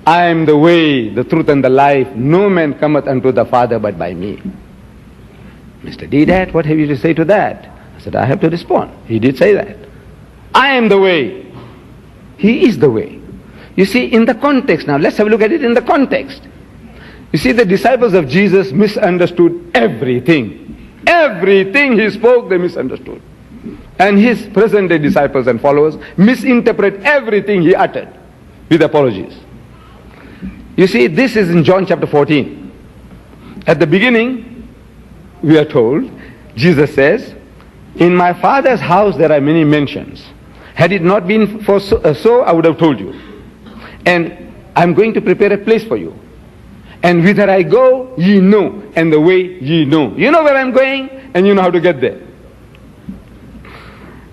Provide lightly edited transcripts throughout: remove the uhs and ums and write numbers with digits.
I am the way, the truth, and the life. No man cometh unto the Father but by me. Mr. Deedat, what have you to say to that? I said, I have to respond. He did say that. I am the way. He is the way. You see, in the context now, let's have a look at it in the context. You see, the disciples of Jesus misunderstood everything. Everything he spoke, they misunderstood. And his present-day disciples and followers misinterpret everything he uttered with apologies. You see, this is in John chapter 14. At the beginning, we are told, Jesus says, in my Father's house there are many mansions. Had it not been for so, I would have told you. And I'm going to prepare a place for you. And whither I go, ye know, and the way ye know. You know where I'm going, and you know how to get there.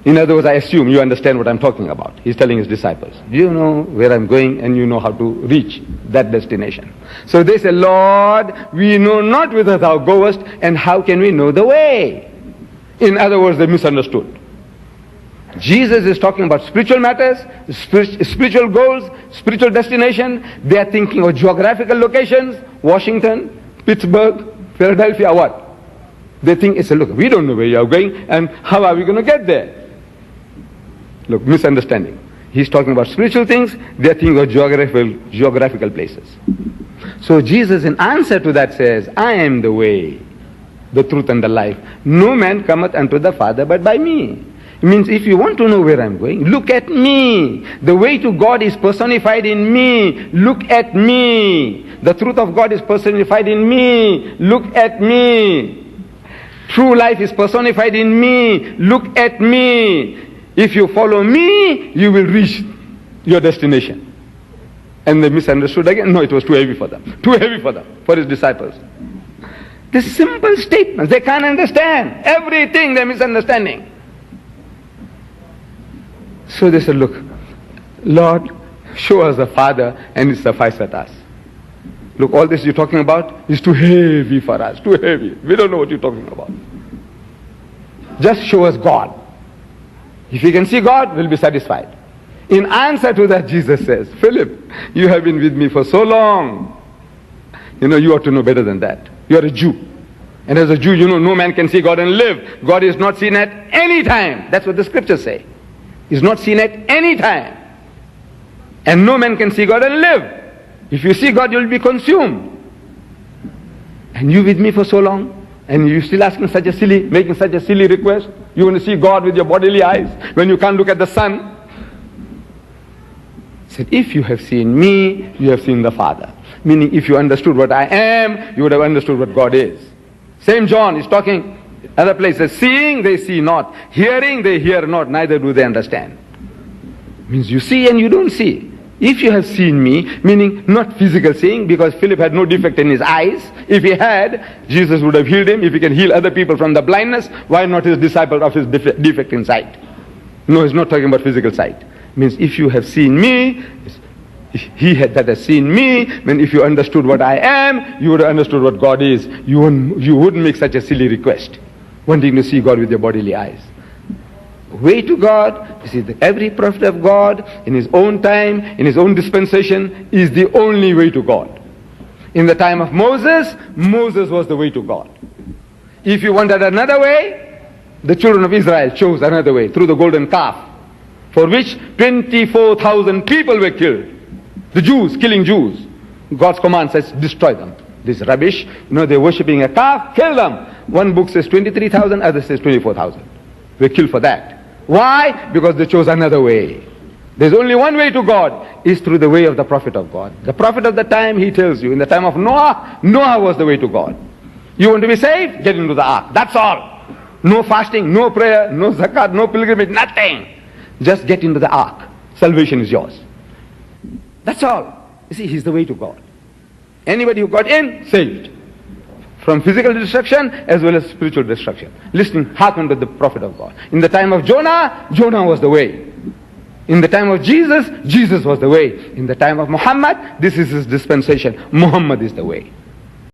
In other words, I assume you understand what I'm talking about. He's telling his disciples, you know where I'm going, and you know how to reach that destination. So they say, Lord, we know not whither thou goest, and how can we know the way? In other words, they misunderstood. Jesus is talking about spiritual matters, spiritual goals, spiritual destination. They are thinking of geographical locations, Washington, Pittsburgh, Philadelphia, what? They think, it's a look, we don't know where you are going, and how are we going to get there? Look, misunderstanding. He's talking about spiritual things, they are thinking of geographical places. So Jesus, in answer to that, says, I am the way, the truth, and the life. No man cometh unto the Father but by me. It means if you want to know where I'm going, look at me. The way to God is personified in me. Look at me. The truth of God is personified in me. Look at me. True life is personified in me. Look at me. If you follow me, you will reach your destination. And they misunderstood again. No, it was too heavy for them. Too heavy for them, for his disciples. This simple statements, they can't understand. Everything they're misunderstanding. So they said, look, Lord, show us the Father and it suffices us. Look, all this you're talking about is too heavy for us, too heavy. We don't know what you're talking about. Just show us God. If we can see God, we'll be satisfied. In answer to that, Jesus says, Philip, you have been with me for so long. You know, you ought to know better than that. You are a Jew. And as a Jew, you know, no man can see God and live. God is not seen at any time. That's what the scriptures say. Is not seen at any time. And no man can see God and live. If you see God, you'll be consumed. And you with me for so long, and you still asking such a silly, making such a silly request. You want to see God with your bodily eyes when you can't look at the sun. He said, if you have seen me, you have seen the Father. Meaning, if you understood what I am, you would have understood what God is. Same John is talking. Other places, seeing they see not, hearing they hear not, neither do they understand. Means you see and you don't see. If you have seen me, meaning not physical seeing, because Philip had no defect in his eyes. If he had, Jesus would have healed him. If he can heal other people from the blindness, why not his disciple of his defect in sight? No, he's not talking about physical sight. Means if you have seen me, that has seen me, then if you understood what I am, you would have understood what God is. You wouldn't make such a silly request, wanting to see God with your bodily eyes. Way to God, you see, every prophet of God, in his own time, in his own dispensation, is the only way to God. In the time of Moses, Moses was the way to God. If you wanted another way, the children of Israel chose another way, through the golden calf, for which 24,000 people were killed. The Jews, killing Jews. God's command says, destroy them. This rubbish, they're worshipping a calf, kill them. One book says 23,000, other says 24,000. We're killed for that. Why? Because they chose another way. There's only one way to God, is through the way of the prophet of God. The prophet of the time, he tells you, in the time of Noah, Noah was the way to God. You want to be saved? Get into the ark. That's all. No fasting, no prayer, no zakat, no pilgrimage, nothing. Just get into the ark. Salvation is yours. That's all. You see, he's the way to God. Anybody who got in, saved. From physical destruction as well as spiritual destruction. Listening, hearken to the prophet of God. In the time of Jonah, Jonah was the way. In the time of Jesus, Jesus was the way. In the time of Muhammad, this is his dispensation. Muhammad is the way.